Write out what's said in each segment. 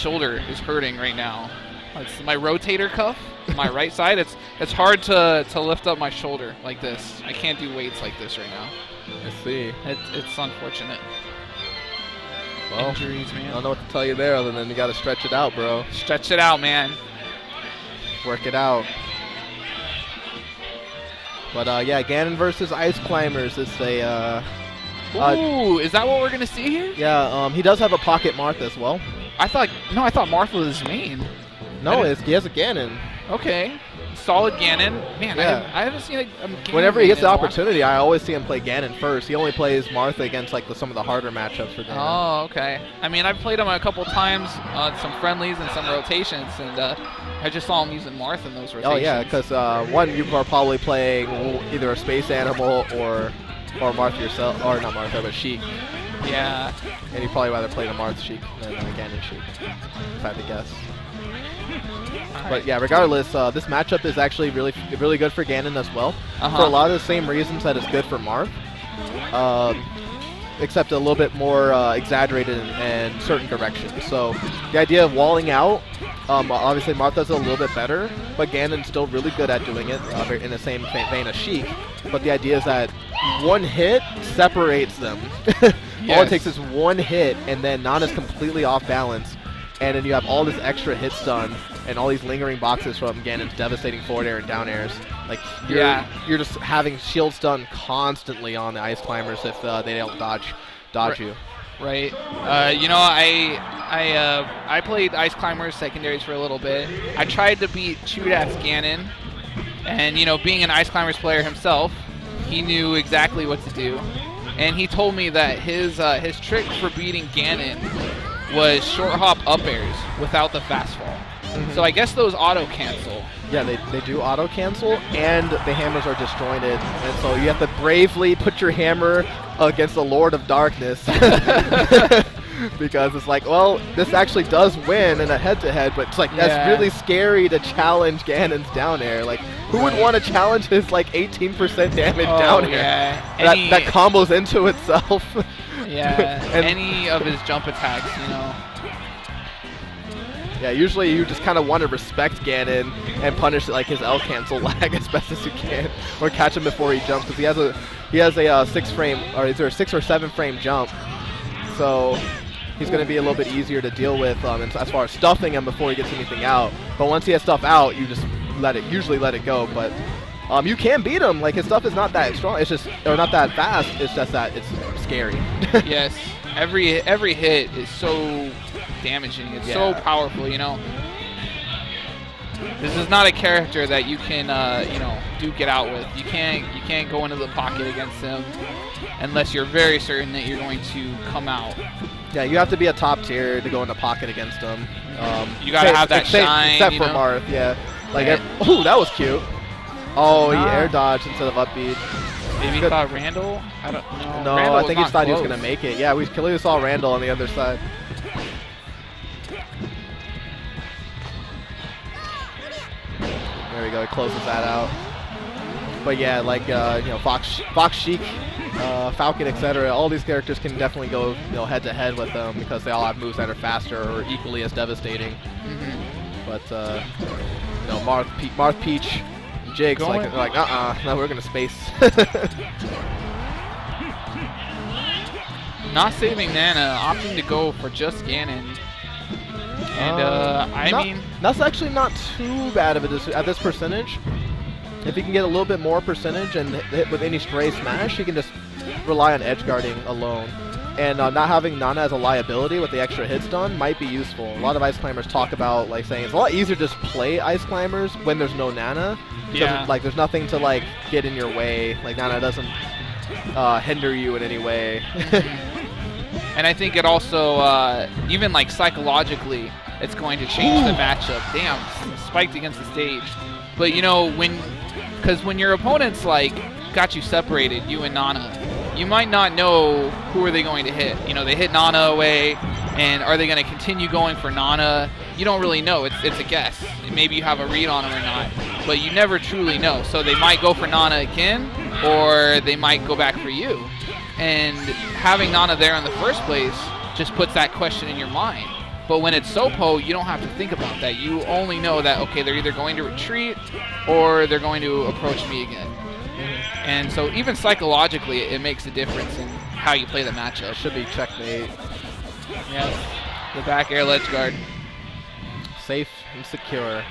shoulder is hurting right now. It's my rotator cuff, my right side. It's hard to lift up my shoulder like this. I can't do weights like this right now. I see. It's unfortunate. Well, injuries, man. I don't know what to tell you there other than you got to stretch it out, bro. Stretch it out, man. Work it out. But yeah, Ganon versus Ice Climbers. It's a. Ooh, is that what we're gonna see here? Yeah, he does have a pocket Marth as well. I thought Marth was his main. No, he has a Ganon. Okay, solid Ganon. Man, yeah. I haven't seen a Ganon. Whenever he gets the opportunity, I always see him play Ganon first. He only plays Marth against like some of the harder matchups for Ganon. Oh, okay. I mean, I've played him a couple times on some friendlies and some rotations, and I just saw him using Marth in those rotations. Oh yeah, because one, you are probably playing either a Space Animal or Marth yourself, or not Marth, but Sheik. Yeah. And you'd probably rather play the Marth Sheik than the Ganon Sheik, if I had to guess. But yeah, regardless, this matchup is actually really good for Ganon as well. For a lot of the same reasons that it's good for Marth, except a little bit more exaggerated in certain directions. So the idea of walling out, obviously Marth does it a little bit better, but Ganon's still really good at doing it in the same vein as Sheik. But the idea is that one hit separates them. All it takes is one hit, and then Nana's completely off balance. And then you have all this extra hits done, and all these lingering boxes from Ganon's devastating forward air and down airs. Like you're just having shields done constantly on the Ice Climbers if they don't dodge you. Right. You know, I played Ice Climbers secondaries for a little bit. I tried to beat Chudak's Ganon, and you know, being an Ice Climbers player himself, he knew exactly what to do. And he told me that his trick for beating Ganon was short hop up airs without the fast fall. So I guess those auto cancel. Yeah, they do auto cancel, and the hammers are disjointed, and so you have to bravely put your hammer against the Lord of Darkness. Because it's like, well, this actually does win in a head-to-head, but it's like that's really scary to challenge Ganon's down air. Like, who would want to challenge his like 18% damage down air? That combos into itself. Yeah, any of his jump attacks, you know. Yeah, usually you just kind of want to respect Ganon and punish like his L cancel lag as best as you can, or catch him before he jumps, because he has a 6 frame, or is there a 6 or 7 frame jump, so he's going to be a little bit easier to deal with as far as stuffing him before he gets anything out. But once he has stuff out, you just usually let it go. But you can beat him. Like, his stuff is not that strong. It's just, or not that fast. It's just that it's scary. Yes, every hit is so damaging. It's so powerful, you know. This is not a character that you can, you know, duke it out with. You can't go into the pocket against him unless you're very certain that you're going to come out. Yeah, you have to be a top tier to go in the pocket against him. You gotta have that shine. Except for Marth, yeah. Like, oh, that was cute. Oh, he air dodged instead of upbeat. Maybe he thought Randall? I don't know. No, Randall I think he thought close. he was gonna make it. Yeah, we clearly saw Randall on the other side. There we go. He closes that out. But yeah, like you know, Fox Sheik, Falcon, etc. All these characters can definitely go, you know, head to head with them because they all have moves that are faster or equally as devastating. But you know, Marth, Peach, and Jake's like no, we're gonna space. Not saving Nana, opting to go for just Ganon. And I mean, that's actually not too bad of at this percentage. If he can get a little bit more percentage and hit with any stray smash, he can just rely on edge guarding alone. And not having Nana as a liability with the extra hits done might be useful. A lot of Ice Climbers talk about like saying it's a lot easier to just play Ice Climbers when there's no Nana. Yeah. Like there's nothing to like get in your way. Like Nana doesn't hinder you in any way. And I think it also, even like psychologically, it's going to change the matchup. Damn, spiked against the stage. But you know, because when your opponent's like got you separated, you and Nana, you might not know who are they going to hit. You know, they hit Nana away, and are they going to continue going for Nana? You don't really know. It's a guess. Maybe you have a read on them or not, but you never truly know. So they might go for Nana again, or they might go back for you. And having Nana there in the first place just puts that question in your mind. But when it's Sopo, you don't have to think about that. You only know that, okay, they're either going to retreat or they're going to approach me again. And so even psychologically, it makes a difference in how you play the matchup. Should be checkmate. Yes, the back air ledge guard. Safe and secure.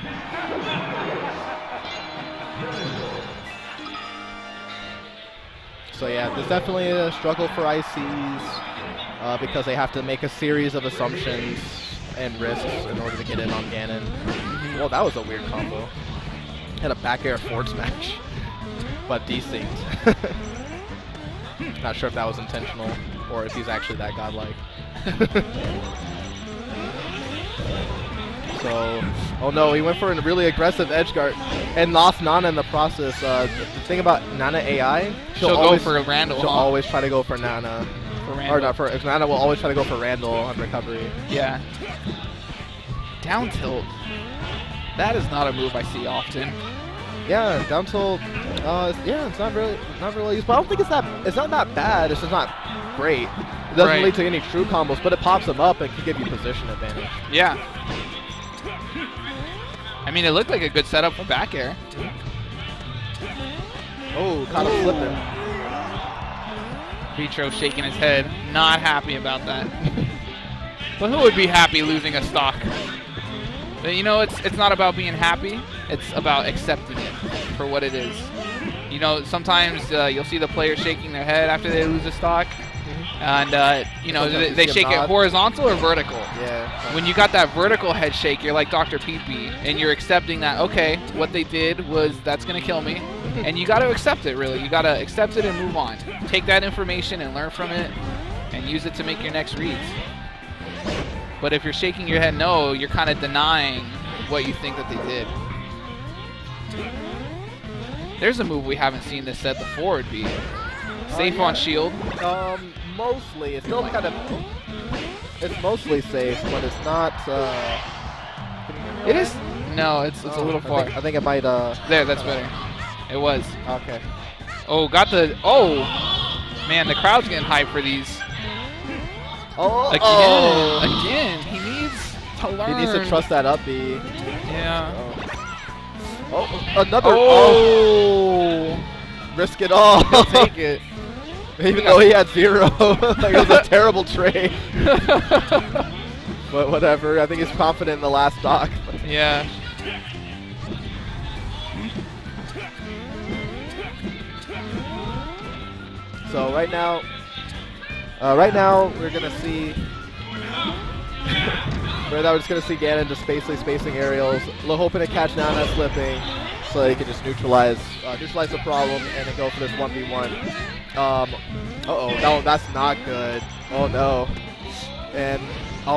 So yeah, there's definitely a struggle for ICs because they have to make a series of assumptions and risks in order to get in on Ganon. Well, that was a weird combo. Had a back air forward smash, but desynced. Not sure if that was intentional or if he's actually that godlike. So, oh no, he went for a really aggressive edge guard and lost Nana in the process. The thing about Nana AI, She'll go for Randall. She'll always try to go for Nana. For Randall. Or not for Nana will always try to go for Randall on recovery. Yeah. Down tilt. That is not a move I see often. Yeah, down tilt. Yeah, it's not really used, but I don't think it's not that bad. It's just not great. It doesn't lead to any true combos, but it pops them up and can give you position advantage. Yeah. I mean, it looked like a good setup for back air. Oh, kind of flipping. Vitro shaking his head, not happy about that. But who would be happy losing a stock? But you know, it's not about being happy. It's about accepting it for what it is. You know, sometimes you'll see the player shaking their head after they lose a stock. And, you know, they shake it horizontal or vertical. Yeah. When you got that vertical head shake, you're like Dr. Pee-Pee, and you're accepting that, okay, what they did was that's going to kill me. And you got to accept it, really. You got to accept it and move on. Take that information and learn from it and use it to make your next reads. But if you're shaking your head no, you're kind of denying what you think that they did. There's a move we haven't seen this set before. It'd be safe on shield. Mostly. It's still kind of... It's mostly safe, but it's not... It is... No, it's a little far. I think it might... There, that's better. It was. Okay. Oh, got the... Oh! Man, the crowd's getting hyped for these. Oh! Again. He needs to learn. He needs to trust that up B. Yeah. Oh, another... Oh! Risk it all. He'll take it. Even though he had 0. Like, it was a terrible trade. But whatever. I think he's confident in the last stock. Yeah. So right now we're gonna see. We're just gonna see Ganon just spacing aerials, hoping to catch Nana slipping, so he can just neutralize the problem and then go for this 1v1. No, that's not good. Oh no. And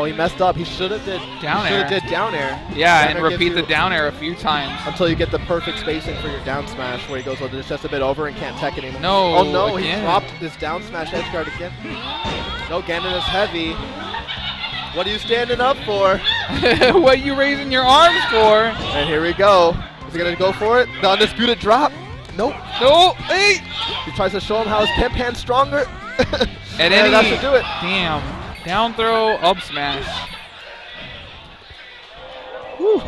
he messed up. He should have did down air. Yeah, and repeat the down air a few times until you get the perfect spacing for your down smash, where he goes just a bit over and can't tech anymore. No. Oh no, again. He dropped this down smash edge guard again. No, Ganon is heavy. What are you standing up for? What are you raising your arms for? And here we go. Is he gonna go for it? The undisputed drop. Nope. No. Hey. He tries to show him how his pimp hand's stronger. And that should do it. Damn. Down throw, up smash. Whew.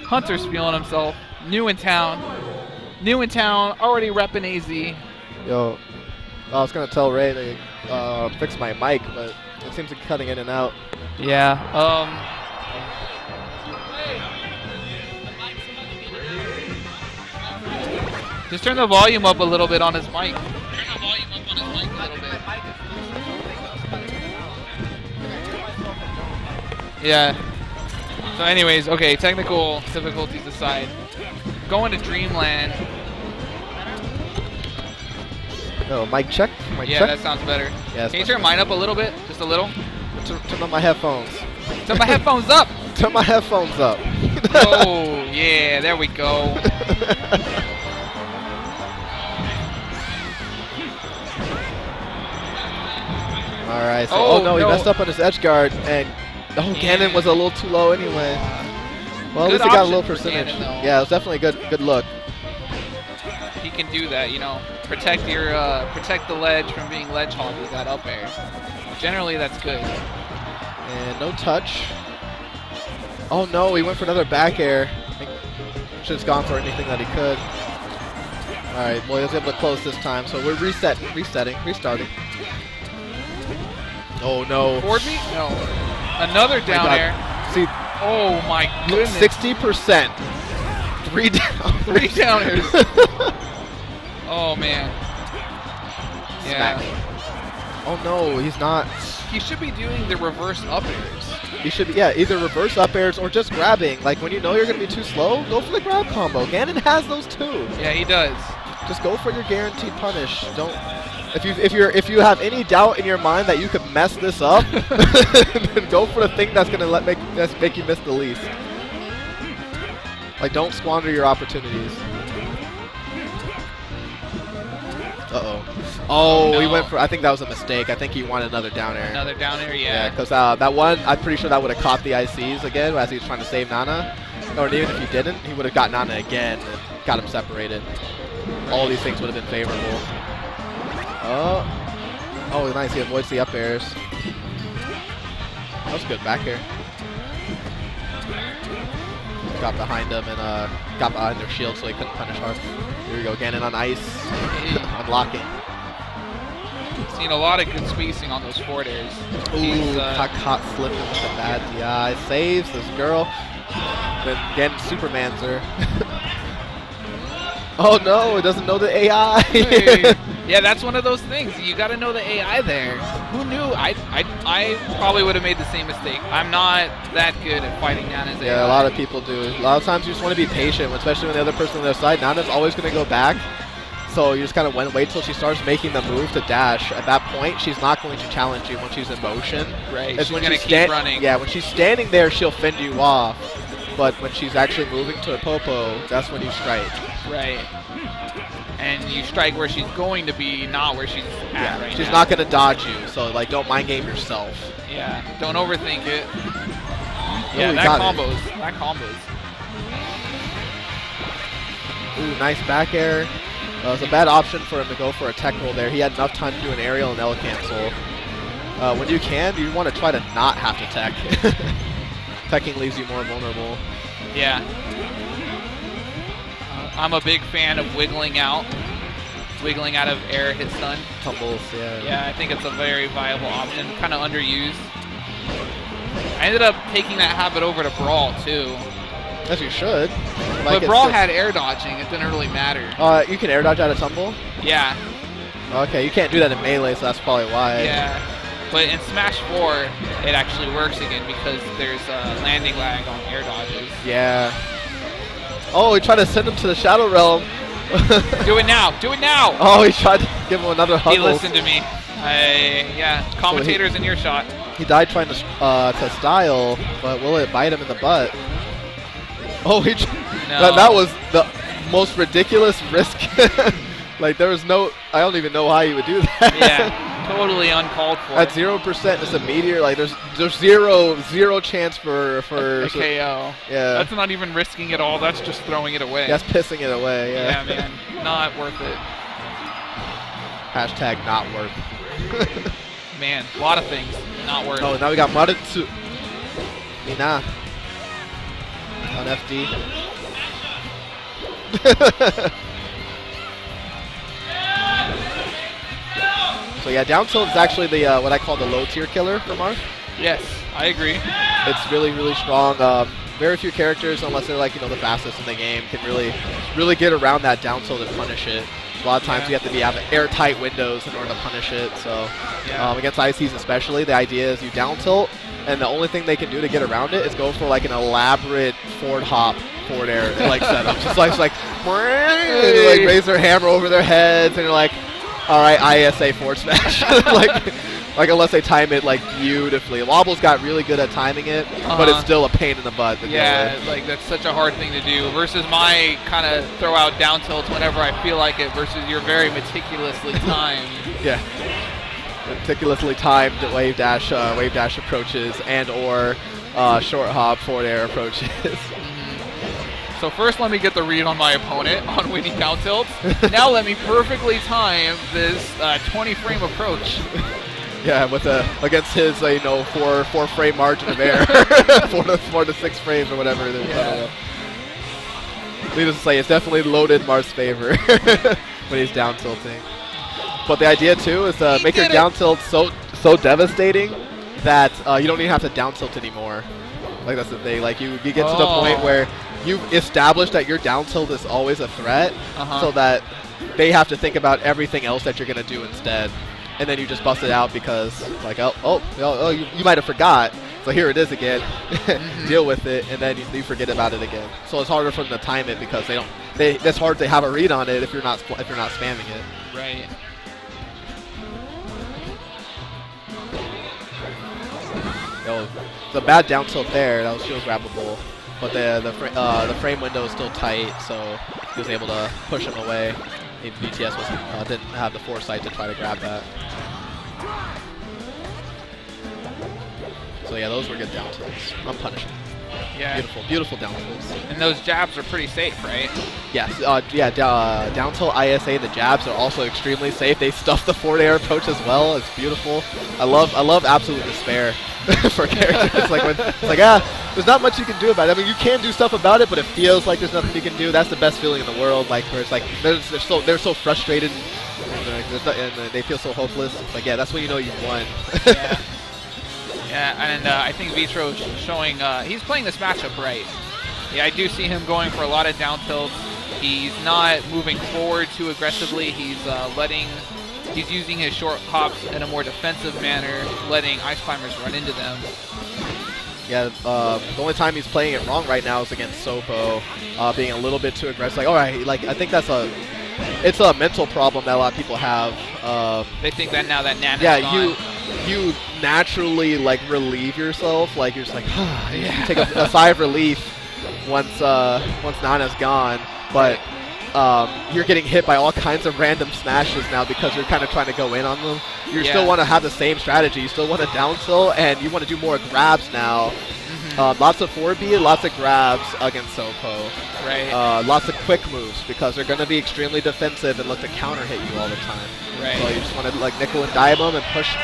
Hunter's feeling himself. New in town, already repping AZ. Yo, I was gonna tell Ray to fix my mic, but it seems to be cutting in and out. Yeah. Just turn the volume up a little bit on his mic. Yeah. So anyways, okay, technical difficulties aside. Going to Dreamland. No, mic check. Yeah, that sounds better. Yeah, can you turn mine up a little bit? Just a little? Turn on my headphones. Turn my headphones up! Turn my headphones up. Oh, yeah, there we go. Alright, so, no, he messed up on his edge guard, and Ganon was a little too low anyway. Well, at least he got a little percentage. Yeah, it was definitely a good look. He can do that, you know. Protect the ledge from being ledge hogged with that up air. Generally, that's good. And no touch. Oh no, he went for another back air. Should have gone for anything that he could. Alright, well he was able to close this time, so we're restarting. Oh no. Forward me? No. Another down air. See, oh my goodness. 60%. 3 down. 3 down airs. Oh man. Yeah. Smack. Oh no, he's not. He should be doing the reverse up airs. He should be, yeah, either reverse up airs or just grabbing. Like when you know you're gonna be too slow, go for the grab combo. Ganon has those too. Yeah, he does. Just go for your guaranteed punish. Don't. If you have any doubt in your mind that you could mess this up, then go for the thing that's gonna make you miss the least. Like don't squander your opportunities. Uh-oh. Oh, no. He went for, I think that was a mistake. I think he wanted another down air. Another down air, yeah. Yeah, because that one, I'm pretty sure that would have caught the ICs again as he was trying to save Nana. Or even if he didn't, he would have got Nana again and got him separated. All these things would have been favorable. Oh, nice. He avoids the up airs. That was good back air. Got behind him and got behind their shield so he couldn't punish hard. Here we go, Ganon on ice. Unlocking. Seen a lot of good spacing on those forward airs. Ooh, got caught slipping with a bad DI. Saves this girl. Then again, Superman's her. Oh no, it doesn't know the AI. Hey. Yeah, that's one of those things. You got to know the AI there. Who knew? I probably would have made the same mistake. I'm not that good at fighting Nana's AI. Yeah, a lot of people do. A lot of times you just want to be patient, especially when the other person on their side. Nana's always going to go back. So you just kind of wait till she starts making the move to dash. At that point, she's not going to challenge you when she's in motion. Right, it's she's going to keep running. Yeah, when she's standing there, she'll fend you off. But when she's actually moving to a popo, that's when you strike. Right. And you strike where she's going to be, not where she's at right now. She's not going to dodge you, so like don't mind game yourself. Yeah, don't overthink it. Yeah, that combos. That combos. Ooh, nice back air. It was a bad option for him to go for a tech roll there. He had enough time to do an aerial and L cancel. When you can, you want to try to not have to tech. Teching leaves you more vulnerable. Yeah. I'm a big fan of wiggling out of air hit stun. Tumbles, yeah. Yeah, I think it's a very viable option, kind of underused. I ended up taking that habit over to Brawl, too. As you should. But Brawl had air dodging, it didn't really matter. You can air dodge out of tumble? Yeah. Okay, you can't do that in Melee, so that's probably why. Yeah. But in Smash 4, it actually works again because there's landing lag on air dodges. Yeah. Oh, he tried to send him to the Shadow Realm. Do it now! Do it now! Oh, he tried to give him another hug. He listened to me. Yeah, commentators so in earshot. He died trying to style, but will it bite him in the butt? Oh, no. that was the most ridiculous risk. Like, there was no... I don't even know how he would do that. Yeah, totally uncalled for. At 0%, it's a meteor. Like, there's zero chance for a KO. Yeah. That's not even risking it all. That's just throwing it away. That's pissing it away, yeah. Yeah, man. Not worth it. Hashtag not worth. Man, a lot of things not worth it. Oh, now we got Maritsu. Mina. On FD. So yeah, down tilt is actually the what I call the low tier killer for Marth. Yes, I agree. It's really, really strong. Very few characters, unless they're like the fastest in the game, can really get around that down tilt and punish it. A lot of times you have to have airtight windows in order to punish it. So against ICs especially, the idea is you down tilt, and the only thing they can do to get around it is go for like an elaborate forward hop, forward air like setup. Just like raise their hammer over their heads, and you're like, all right, ISA forward smash. like unless they time it like beautifully. Wobble's got really good at timing it, but it's still a pain in the butt. Yeah, like that's such a hard thing to do. Versus my kind of throw out down tilts whenever I feel like it. Versus your very meticulously timed. Yeah, meticulously timed wave dash approaches and/or short hop forward air approaches. So first let me get the read on my opponent on winning down tilts. Now let me perfectly time this 20 frame approach. Yeah, with against his you know 4 frame margin of error, 4 to 6 frames or whatever it is. Yeah. I don't know. Needless to say, it's definitely loaded Marth's favor when he's down tilting. But the idea too is to make your down tilt so devastating that you don't even have to down tilt anymore. Like that's the thing. Like you get to the point where you've established that your down tilt is always a threat, so that they have to think about everything else that you're gonna do instead, and then you just bust it out because like you might have forgot. So here it is again. Deal with it, and then you forget about it again. So it's harder for them to time it because it's hard to have a read on it if you're not spamming it. Right. The bad down tilt there, that was shield grabbable, but the frame window is still tight, so he was able to push him away. VTS didn't have the foresight to try to grab that. So yeah, those were good down tilts. Unpunishable. Yeah. Beautiful down tilts. And those jabs are pretty safe, right? Yes. Down tilt ISA, the jabs are also extremely safe. They stuff the forward air approach as well. It's beautiful. I love absolute despair for characters. There's not much you can do about it. I mean, you can do stuff about it, but it feels like there's nothing you can do. That's the best feeling in the world. Like where it's like they're so frustrated, and they feel so hopeless. Like yeah, that's when you know you've won. Yeah. Yeah, and I think Vitro's showing he's playing this matchup right. Yeah, I do see him going for a lot of down tilts. He's not moving forward too aggressively. He's using his short hops in a more defensive manner, letting ice climbers run into them. Yeah, the only time he's playing it wrong right now is against Sopo, being a little bit too aggressive. Like, all right, like I think it's a mental problem that a lot of people have. They think that now that Nana's gone. gone. You naturally like relieve yourself, like you're just like you take a sigh of relief once Nana's gone, but you're getting hit by all kinds of random smashes now because you're kind of trying to go in on them. You still want to have the same strategy. You still want to down tilt, and you want to do more grabs now. Lots of 4B, lots of grabs against Sopo. Right. Lots of quick moves because they're going to be extremely defensive and look to counter hit you all the time. Right. So you just want to like nickel and dime them and push.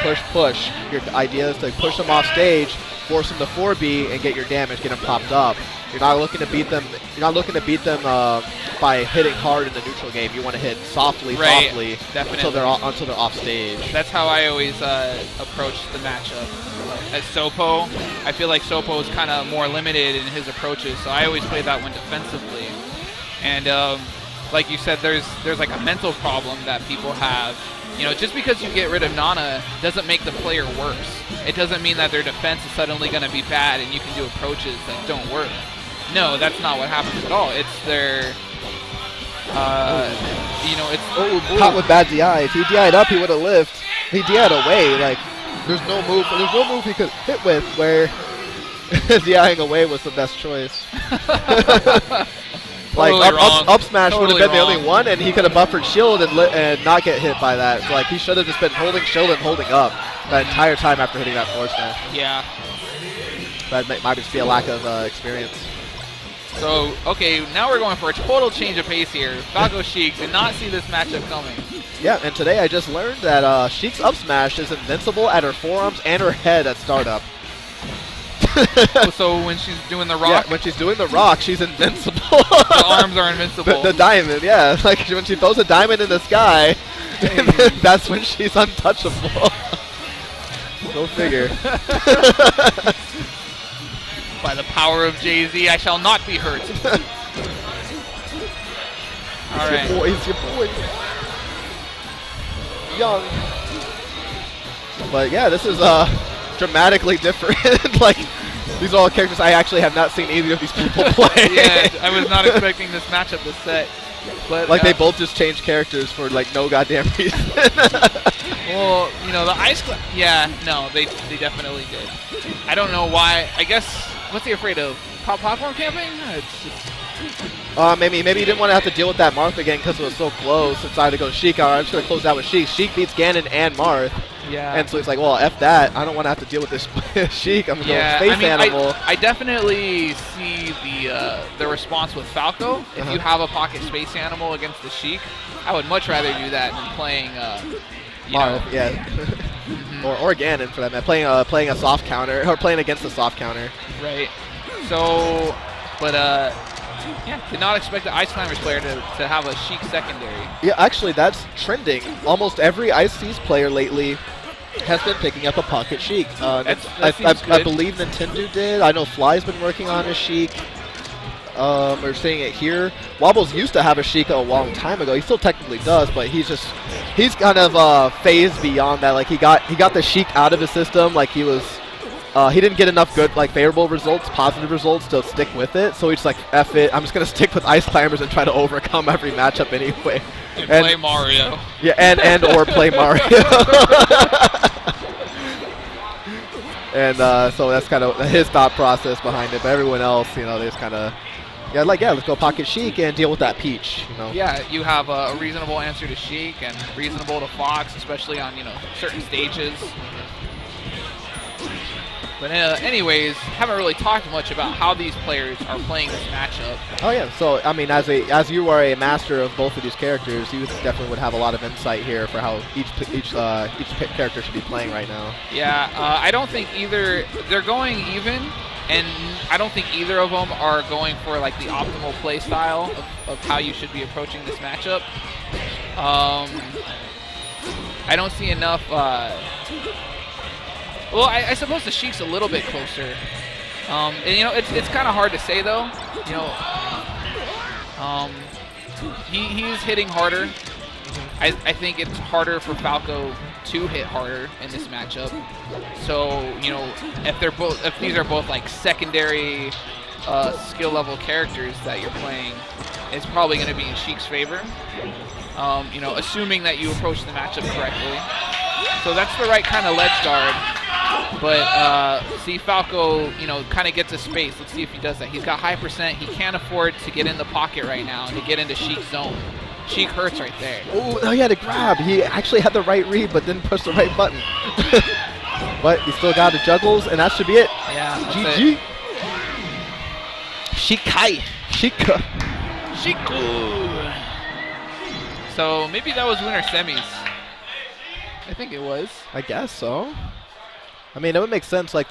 Your idea is to push them off stage, force them to 4B, and get your damage, get them popped up. You're not looking to beat them. You're not looking to beat them by hitting hard in the neutral game. You want to hit softly definitely. until they're off stage. That's how I always approach the matchup. As Sopo, I feel like Sopo is kind of more limited in his approaches, so I always play that one defensively. And like you said, there's like a mental problem that people have. You know, just because you get rid of Nana doesn't make the player worse. It doesn't mean that their defense is suddenly going to be bad and you can do approaches that don't work. No, that's not what happens at all. It's their, you know, it's... Caught with bad DI. If he DI'd up, he would have lived. He DI'd away. Like, there's no move he could hit with where DIing away was the best choice. Like up smash would have been the only one, and he could have buffered shield and not get hit by that. So like he should have just been holding shield and holding up that entire time after hitting that forward smash. Yeah. That might just be a lack of experience. So okay, now we're going for a total change of pace here. Falco Sheik did not see this matchup coming. Yeah, and today I just learned that Sheik's up smash is invincible at her forearms and her head at startup. So when she's doing the rock? Yeah, when she's doing the rock, she's invincible. The arms are invincible. The diamond, yeah. Like when she throws a diamond in the sky, that's when she's untouchable. Go figure. By the power of Jay-Z, I shall not be hurt. All right. He's your boy. Young. But yeah, this is dramatically different. Like, these are all characters I actually have not seen either of these people play. Yeah, I was not expecting this matchup this set. But like they both just changed characters for like no goddamn reason. Well, you know, the ice club. Yeah, no, they definitely did. I don't know why. I guess what's he afraid of? Platform camping? It's just... maybe he didn't want to have to deal with that Marth again because it was so close. Decided to go Sheik. All right, I'm just gonna close out with Sheik. Sheik beats Ganon and Marth. Yeah. And so he's like, well, F that. I don't want to have to deal with this Sheik. I'm going to go space animal. I definitely see the response with Falco. If you have a pocket space animal against the Sheik, I would much rather do that than playing, you know. Yeah. or Ganon for that matter, playing a soft counter or playing against a soft counter. Right. So, but yeah, did not expect the Ice Climbers player to have a Sheik secondary. Yeah, actually, that's trending. Almost every Ice Seas player lately has been picking up a Pocket Sheik. I believe Nintendo did. I know Fly's been working on a Sheik. We're seeing it here. Wobbles used to have a Sheik a long time ago. He still technically does, but he's kind of phased beyond that. Like he got the Sheik out of his system. Like he didn't get enough good, like favorable results, positive results to stick with it. So he's like, F it, I'm just gonna stick with Ice Climbers and try to overcome every matchup anyway. And play Mario. Yeah, and or play Mario. And so that's kind of his thought process behind it. But everyone else, they just kind of, let's go Pocket Sheik and deal with that Peach. Yeah, you have a reasonable answer to Sheik and reasonable to Fox, especially on certain stages. But anyways, haven't really talked much about how these players are playing this matchup. Oh yeah, so I mean, as you are a master of both of these characters, you definitely would have a lot of insight here for how each character should be playing right now. Yeah, I don't think they're going even, and I don't think either of them are going for like the optimal play style of how you should be approaching this matchup. I don't see enough. Well, I suppose the Sheik's a little bit closer. And it's kind of hard to say though. He is hitting harder. I think it's harder for Falco to hit harder in this matchup. So if these are both like secondary skill level characters that you're playing, it's probably going to be in Sheik's favor. Assuming that you approach the matchup correctly. So that's the right kind of ledge guard. But see, Falco, kind of gets a space. Let's see if he does that. He's got high percent. He can't afford to get in the pocket right now and to get into Sheik's zone. Sheik hurts right there. Oh, he had to grab. He actually had the right read, but didn't push the right button. But he still got the juggles, and that should be it. Yeah, GG. Shikai. Shika. Shiku. So maybe that was winner semis. I think it was. I guess so. I mean, it would make sense. Like